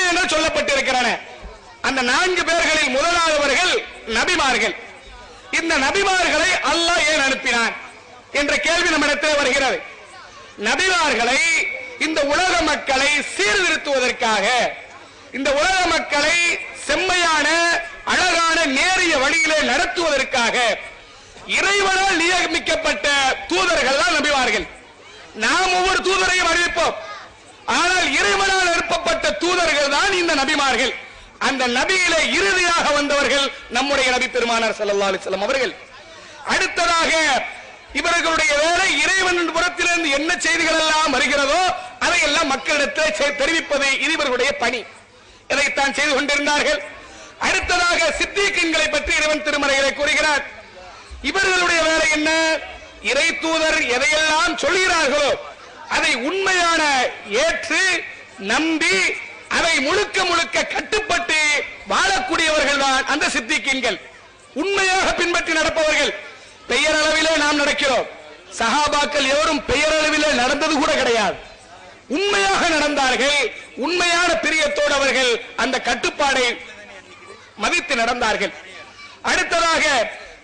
விஷயங்கள் சொல்லப்பட்டிருக்கிறன. அந்த 4 பேர்களில் முதலாவவர்கள் நபிமார்கள். இந்த நபிமார்களை அல்லாஹ் ஏன் அனுப்பினான் என்ற கேள்வி நம்மிடத்தில் வருகிறது. நபிமார்களை இந்த உலக மக்களை சீர்திருத்துவதற்காக, இந்த உலக மக்களை செம்மையான அழகான நேரிய வழியிலே நடத்துவதற்காக இறைவனால் நியமிக்கப்பட்ட தூதர்கள் தான் நபிமார்கள். நாம் ஒவ்வொரு தூதரையும் அறிவிப்போம், ஆனால் இறைவனால் அனுப்பப்பட்ட தூதர்கள் தான் இந்த நபிமார்கள். அந்த நபியிலே இறுதியாக வந்தவர்கள் நம்முடைய நபி பெருமானார் ஸல்லல்லாஹு அலைஹி வஸல்லம் அவர்கள். அடுத்ததாக இவர்களுடைய வேலை இறைவன் புறத்திலிருந்து என்ன செய்திகள் எல்லாம் வருகிறதோ அதையெல்லாம் மக்களிடத்தில் தெரிவிப்பது இது இவர்களுடைய பணி. இதைத்தான் செய்து கொண்டிருந்தார்கள். அடுத்ததாக சித்தீக்கீன்களை பற்றி இறைவன் திருமறைகளை கூறுகிறார். இவர்களுடைய வேலை என்ன? இறை தூதர் எதையெல்லாம் சொல்கிறார்களோ அதை உண்மையான ஏற்று நம்பி அதை முழுக்க முழுக்க கட்டுப்பட்டு வாழக்கூடியவர்கள் தான் அந்த சித்தீக்கீன்கள். உண்மையாக பின்பற்றி நடப்பவர்கள். பெயரளவிலே நாம் நடக்கிறோம். சஹாபாக்கள் எவரும் பெயரளவிலே நடந்தது கூட கிடையாது. உண்மையாக நடந்தார்கள். உண்மையான பிரியத்தோடு அவர்கள் அந்த கட்டுப்பாடை மதித்து நடந்தார்கள். அடுத்ததாக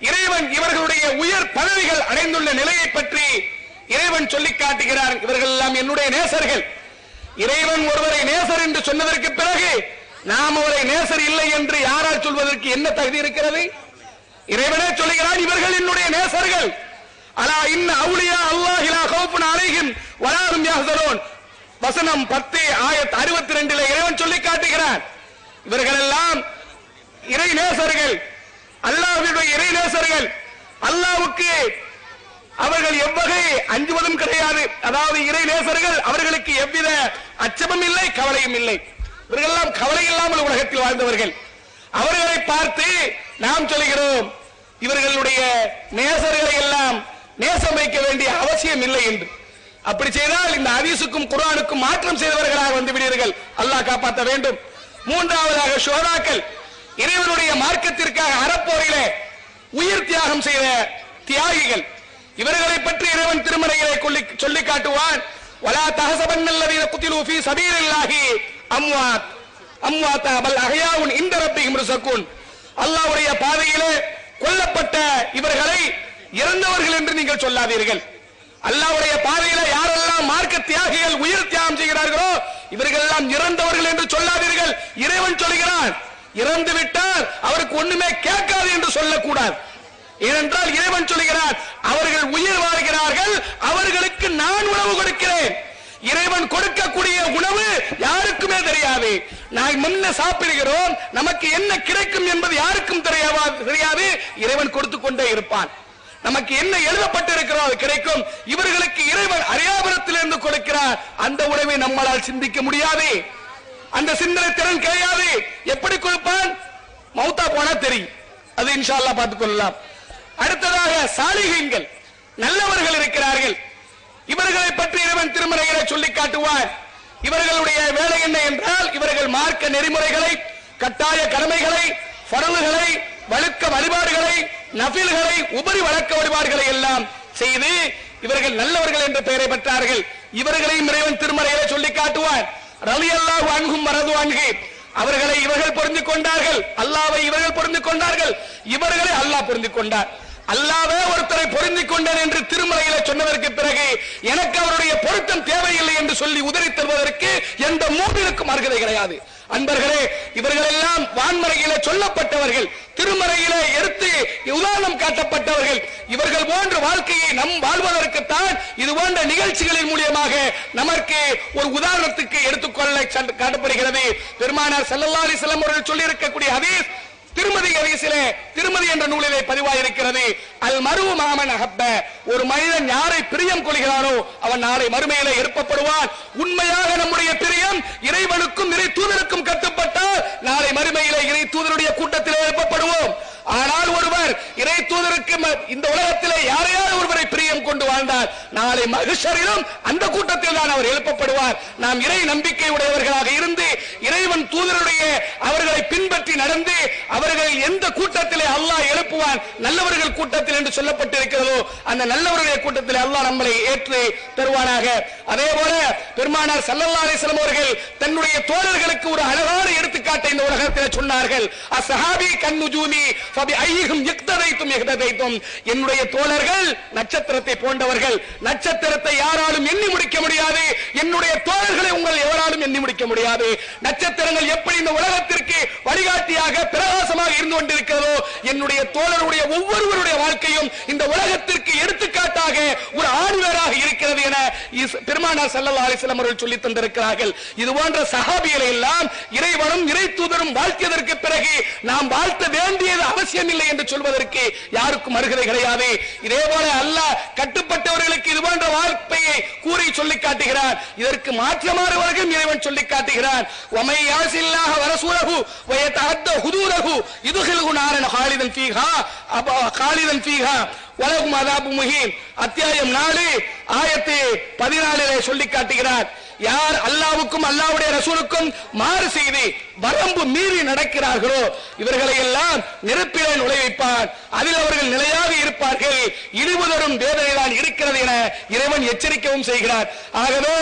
இறைவன் இவர்களுடைய உயர் பதவிகள் அடைந்துள்ள நிலையை பற்றி இறைவன் சொல்லி காட்டுகிறார். இவர்கள் எல்லாம் என்னுடைய நேசர்கள். இறைவன் ஒருவரை நேசர் என்று சொன்னதற்கு பிறகு நாம் அவரை நேசர் இல்லை என்று யாரால் சொல்வதற்கு என்ன தகுதி இருக்கிறது? இறைவனே சொல்லுகிறான், இவர்கள் என்னுடைய நேசர்கள். அலா இன்ன அவுலியா அல்லாஹ் லா கௌஃபுன் அலைஹிம் வலா ஹும் யஹ்சனூன். வசனம் 10 ஆயத் 62 இறைவன் சொல்லி காட்டுகிறான். இவர்கள் எல்லாம் இறை நேசர்கள், அல்லாஹ்வுடைய இறை நேசர்கள். அல்லாஹ்வுக்கு அவர்கள் எவ்வகை அஞ்சுவதும் கிடையாது. அதாவது இறை நேசர்கள், அவர்களுக்கு எவ்வித அச்சமும் இல்லை, கவலையும் இல்லை. இவர்கள் எல்லாம் கவலை இல்லாமல் உலகத்தில் வாழ்ந்தவர்கள். அவர்களை பார்த்து நாம் சொல்கிறோம், இவர்களுடைய நேசர்களை எல்லாம் நேசம் வைக்க வேண்டிய அவசியம் இல்லை என்று. அப்படி செய்தால் இந்த ஹதீஸுக்கும் குர்ஆனுக்கும் மாற்றம் செய்தவர்களாக வந்து விடுவீர்கள். அல்லாஹ் காப்பாற்ற வேண்டும். மூன்றாவதாக ஷுஹதாக்கள், இறைவனுடைய மார்க்கத்திற்காக அறப்போரிலே உயிர் தியாகம் செய்த தியாகிகள். இவர்களை பற்றி இறைவன் திருமறையிலே சொல்லி காட்டுவான். வலா தஹஸபன்னல்லதீன குதிலூ ஃபீ ஸபீலில்லாஹி அம்வாத் அம்வாதா பல் அஹ்யாஉன் இன்த ரப்பிஹிம் யுர்ஸகூன். அல்லாஹ்வுடைய பாதையிலே கொல்லப்பட்ட இவர்களை இறந்தவர்கள் என்று நீங்கள் சொல்லாதீர்கள். அல்லாஹ்வுடைய பாதையிலே யாரெல்லாம் மார்க்க தியாகிகள் உயிர் தியாகம் செய்கிறார்களோ இவர்கள் எல்லாம் இறந்தவர்கள் என்று சொல்லாதீர்கள். இறைவன் சொல்கிறான், இறந்து விட்டால் அவருக்கு ஒண்ணுமே கேட்காது என்று சொல்லக்கூடாது. ஏனென்றால் இறைவன் சொல்கிறான், அவர்கள் உயிர் வாழ்கிறார்கள், அவர்களுக்கு நான் உணவு கொடுக்கிறேன். இறைவன் கொடுக்கக்கூடிய உணவு யாருக்குமே தெரியாது. நான் முன்ன சாப்பிடுகிறோம், நமக்கு என்ன கிடைக்கும் என்பது யாருக்கும் தெரியாது. இறைவன் கொடுத்து கொண்டே இருப்பான். நமக்கு என்ன எழுதப்பட்டிருக்கிறோம் அது கிடைக்கும். இவர்களுக்கு இறைவன் அரியாபுரத்திலிருந்து கொடுக்கிறார். அந்த உணவை நம்மளால் சிந்திக்க முடியாது. அந்த சிந்தனை திறன் கிடையாது. எப்படி கொடுப்பான்? மௌத்தா போனா தெரியும். அது இன்ஷா அல்லாஹ் பார்த்துக் கொள்ளலாம். அடுத்ததாக சாலிஹீன்கள், நல்லவர்கள் இருக்கிறார்கள். இவர்களை பற்றி இறைவன் திருமறையிலே சொல்லி காட்டுவார். இவர்களுடைய வேலை என்ன என்றால், இவர்கள் மார்க்க நெறிமுறைகளை, கட்டாய கடமைகளை, ஃபர்லுகளை, வழக்க வழிபாடுகளை, நஃபில்களை, உபரி வழக்க வழிபாடுகளை எல்லாம் செய்து இவர்கள் நல்லவர்கள் என்ற பெயரை பெற்றார்கள். இவர்களையும் இறைவன் திருமறையிலே சொல்லி காட்டுவார். ரலியல்லாஹு அன்ஹும் வரது அன்ஹு. அவர்களை இவர்கள் பொருந்திக் கொண்டார்கள், அல்லாஹ்வை இவர்கள் பொருந்திக் கொண்டார்கள், இவர்களை அல்லாஹ் பொருந்திக் கொண்டார். அல்லாஹ்வே ஒருத்தரை பொருந்திக் கொண்டான் என்று திருமறையிலே சொன்னதற்கு பிறகு எனக்கு அவருடைய பொருத்தம் தேவையில்லை என்று சொல்லி உதறி தருவதற்கு எந்த மூமினுக்கும் அருகதை கிடையாது. அன்பர்களே, இவர்கள் எல்லாம் வான்மறையிலே சொல்லப்பட்டவர்கள், திருமறையிலே எடுத்து உதாரணம் காட்டப்பட்டவர்கள். இவர்கள் போன்ற வாழ்க்கையை நம் வாழ்வதற்குத்தான் இது போன்ற நிகழ்ச்சிகளின் மூலமாக நமக்கு ஒரு உதாரணத்துக்கு எடுத்துக்கொள்ள காட்டப்படுகிறது. பெருமானார் ஸல்லல்லாஹு அலைஹி வஸல்லம் அவர்கள் சொல்லி இருக்கக்கூடிய ஹதீஸ் திருமதி ஹதீஸிலே, திருமதி என்ற நூலிலே பதிவாயிருக்கிறது. அல் மரு மாமன் அஹப்ப. ஒரு மனிதன் யாரை பிரியம் கொள்கிறானோ அவன் நாளை மறுமையிலே எழுப்பப்படுவான். உண்மையாக நம்முடைய பிரியம் இறைவனுக்கும் இறை தூதருக்கும் கட்டுப்பட்டால் நாளை மறுமையிலே இறை தூதருடைய கூட்டத்திலே எழுப்பப்படுவோம். ஆனால் ஒருவர் இறை தூதருக்கு இந்த உலகத்திலே யாரையாவது ஒருவரை பிரியம் கொண்டு வாழ்ந்தால் நாளை மஹ்ஷரிலும் அந்த கூட்டத்தில் தான் அவர் எழுப்பப்படுவார். நாம் இறை நம்பிக்கை உடையவர்களாக இருந்து இறைவன் தூதருடைய அவர்களை பின்பற்றி நடந்து அவர்கள் எந்த கூட்டத்திலே அல்லாஹ் எழுப்புவான் நல்லவர்கள் கூட்டத்தில் என்று சொல்லப்பட்டிருக்கிறதோ அந்த நல்லவர்களுடைய கூட்டத்திலே அல்லாஹ் நம்மளை ஏற்று தருவானாக. அதே போல பெருமானார் ஸல்லல்லாஹு அலைஹி வஸல்லம் அவர்கள் தன்னுடைய தோழர்களுக்கு ஒரு அழகான எடுத்துக்காட்டை இந்த உலகத்தில் சொன்னார்கள். அஸ்ஹாபி கன்னுஜூமி ஃபபி ஐஹிம் இக்ததைத்தும் இஹ்ததைத்தும். என்னுடைய தோழர்கள் நட்சத்திரத்தை போன்றவர்கள். நட்சத்திரத்தை யாராலும் எண்ணி முடிக்க முடியாது. என்னுடைய தோழர்களை உங்கள் எவராலும் எண்ணி முடிக்க முடியாது. நட்சத்திரங்கள் எப்படி இந்த உலகத்திற்கு வழிகாட்டியாக பிரகாசமாக இருந்து கொண்டிருக்கிறதோ என்னுடைய தோழருடைய ஒவ்வொருவருடைய வாழ்க்கையும் இந்த உலகத்திற்கு எடுத்துக்காட்டாக ஒரு ஆணிவேராக இருக்கிறது என பெருமானார் ஸல்லல்லாஹு அலைஹி வஸல்லம் அவர்கள் சொல்லி தந்திருக்கிறார்கள். இது போன்ற சஹாபிகளை எல்லாம் இறைவனும் இறை தூதரும் வாழ்த்தியதற்கு பிறகு நாம் வாழ்த்த வேண்டியது அவசியம் இல்லை என்று சொல்வதற்கு யாருக்கும் அருகதை கிடையாது. இதே போல அல்லாஹ் கட்டுப்பட்டவர்களுக்கு இது போன்ற வார்த்தையை கூறி சொல்லி காட்டுகிறார். இதற்கு மாற்றமானவர்கள் இறைவன் சொல்லி காட்டுகிறார். வமை யாசில்லாஹ வரசூலஹு வயதஅத்த ஹுதூரஹு யுத்கிலுஹு நாரன் ஹாலிதன் ஃபீஹா வலஹும் அஸாபு முஹீன். அத்தியாயம் 4 ஆயத்து 14 சொல்லி காட்டுகிறார். யார் அல்லாஹ்வுக்கும் அல்லாஹ்வுடைய ரசூலுக்கும் மாறு செய்து வரம்பு மீறி நடக்கிறார்களோ இவர்களை எல்லாம் நெருப்பிலே நுழைவிப்பார். அதில் அவர்கள் நிலையாக இருப்பார்கள். இழிவுதரும் வேதனை தான் இருக்கிறது என இறைவன் எச்சரிக்கவும் செய்கிறார். ஆகவே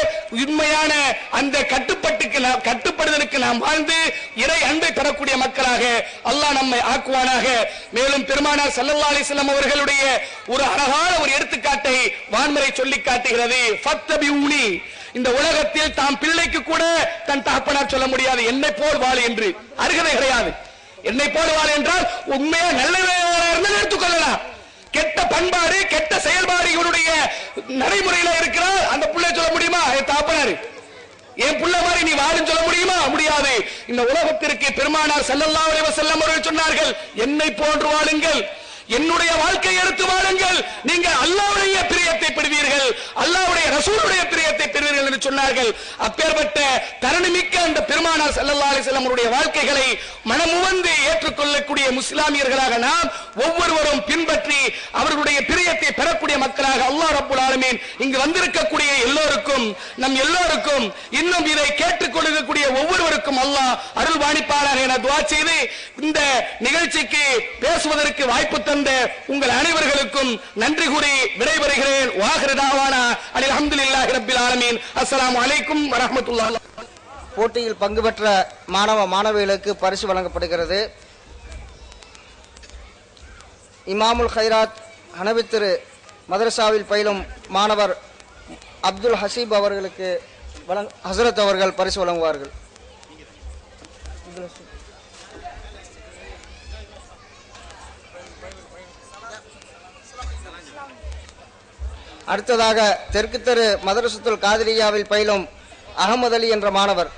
உண்மையான அந்த கட்டுப்படுதலுக்கு நாம் வாழ்ந்து இறை அன்பை பெறக்கூடிய மக்களாக அல்லாஹ் நம்மை ஆக்குவானாக. மேலும் பெருமானார் ஸல்லல்லாஹு அலைஹி வஸல்லம் அவர்களுடைய ஒரு அழகான ஒரு எடுத்துக்காட்டை வான்மறை சொல்லி காட்டுகிறது. ஃபத்தபிஊனி. இந்த உலகத்தில் தாம் பிள்ளைக்கு கூட தன் தகப்பனார் சொல்ல முடியாது என்னை போல் வாழ் என்று. அருகதை கிடையாது. என்னை போல் வாழ் என்றால் உண்மையா நல்ல இருந்தால் எடுத்துக்கொள்ளலாம். கெட்ட பண்பாடு கெட்ட செயல்பாடு இவருடைய நடைமுறையில இருக்கிறார். அந்த பிள்ளை சொல்ல முடியுமா என் தகப்பனார் என் புள்ள மாதிரி நீ வாழும் சொல்ல முடியுமா? முடியாது. இந்த உலகத்திற்கு பெருமானார் ஸல்லல்லாஹு அலைஹி வஸல்லம் அவர்கள் சொன்னார்கள் என்னை போன்று வாழுங்கள், என்னுடைய வாழ்க்கை எடுத்து வாழுங்கள், நீங்க அல்லாஹ்வுடைய பிரியத்தை பெறுவீர்கள், அல்லாஹ்வுடைய ரசூலுடைய பிரியத்தை பெறுவீர்கள் என்று சொன்னார்கள். அப்பேற்பட்ட தரணிமிக்க அந்த பெருமானார் ஸல்லல்லாஹு அலைஹி வஸல்லம் அவருடைய வாழ்க்கைகளை மனமுவந்து ஏற்றுக்கொள்ளக்கூடிய முஸ்லிமியர்களாக நாம் ஒவ்வொருவரும் பின்பற்றி அவர்களுடைய பிரியத்தை பெறக்கூடிய மக்களாக அல்லாஹ் ரப்பல் ஆலமீன் இங்கு வந்திருக்கக்கூடிய எல்லோருக்கும் நம் எல்லோருக்கும் இன்னும் இதை கேட்டுக்கொள்ளக்கூடிய ஒவ்வொருவருக்கும் அல்லாஹ் அருள் பாலிப்பானாக என துஆ செய்து இந்த நிகழ்ச்சிக்கு பேசுவதற்கு வாய்ப்பு தந்த உங்கள் அனைவர்களுக்கும் நன்றி கூறி விடைபெறுகிறேன். வாஹிரு தாவானா அல்ஹம்துலில்லாஹி ரப்பில் ஆலமீன். அஸ்ஸலாமு அலைக்கும் வரஹ்மத்துல்லாஹி. போட்டியில் பங்கு பெற்ற மாணவ மாணவிகளுக்கு பரிசு வழங்கப்படுகிறது. இமாமுல் ஹைராத் ஹனபி திரு மதரசாவில் பயிலும் மாணவர் அப்துல் ஹசீப் அவர்களுக்கு ஹசரத் அவர்கள் பரிசு வழங்குவார்கள். அடுத்ததாக தெற்கு தெரு மதரசத்துல் காதிரியாவில் பயிலும் அகமது அலி என்ற மாணவர்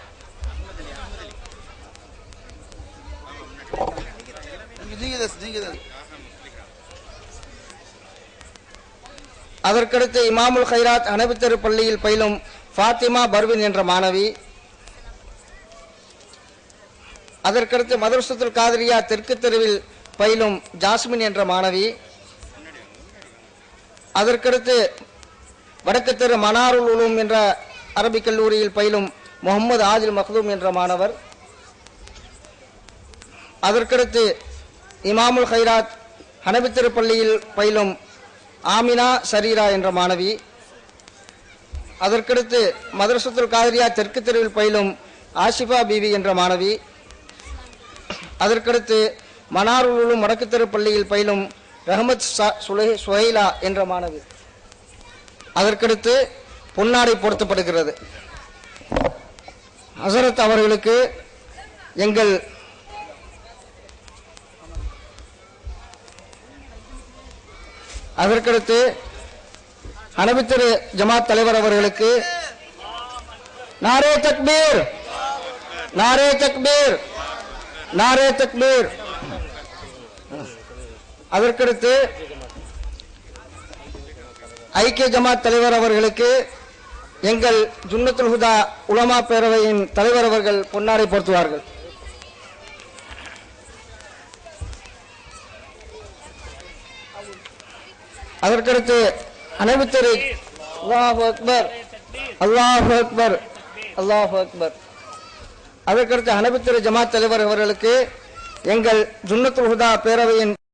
அதற்கடுத்து இமாமுல் ஹைராத் ஹனபி தெரு பள்ளியில் பயிலும் ஃபாத்திமா பர்வின் என்ற மாணவி, அதற்கடுத்து மதரசத்துல் காதிரியா தெற்கு தெருவில் பயிலும் ஜாஸ்மின் என்ற மாணவி, அதற்கடுத்து வடக்கு தெரு மனாருல் உலூம் என்ற அரபிக் கல்லூரியில் பயிலும் முகமது ஆதில் மக்தூம் என்ற மாணவர், அதற்கடுத்து இமாமுல் ஹைராத் ஹனபி தெரு பள்ளியில் பயிலும் ஆமினா சரீரா என்ற மாணவி, அதற்கடுத்து மதரசத்துல் காதிரியா தெற்கு தெருவில் பயிலும் ஆஷிஃபா பிவி என்ற மாணவி, அதற்கடுத்து மனாருல் உலூம் வடக்கு தெரு பள்ளியில் பயிலும் ரஹமத் சுஹைலா என்ற மாணவி. அதற்கடுத்து பொன்னாடை பொருத்தப்படுகிறது. ஹசரத் அவர்களுக்கு எங்கள் அதற்கடுத்து ஹனபி திரு ஜமாத் தலைவர் அவர்களுக்கு நாரே தக்பீர், நாரே தக்பீர், நாரே தக்பீர். அதற்கடுத்து ஐக்கிய ஜமாத் தலைவர் அவர்களுக்கு எங்கள் ஜுன்னத்துல் ஹுதா உலமா பேரவையின் தலைவர் அவர்கள் பொன்னாடை போர்த்துவார்கள். அதற்கடுத்து ஹனபி திரு அல்லாஹு அக்பர், அல்லாஹு அக்பர், அல்லாஹு அக்பர். அதற்கடுத்து ஹனபித்துறை ஜமாத் தலைவர் அவர்களுக்கு எங்கள் ஜுன்னத்துல் ஹுதா பேரவையின்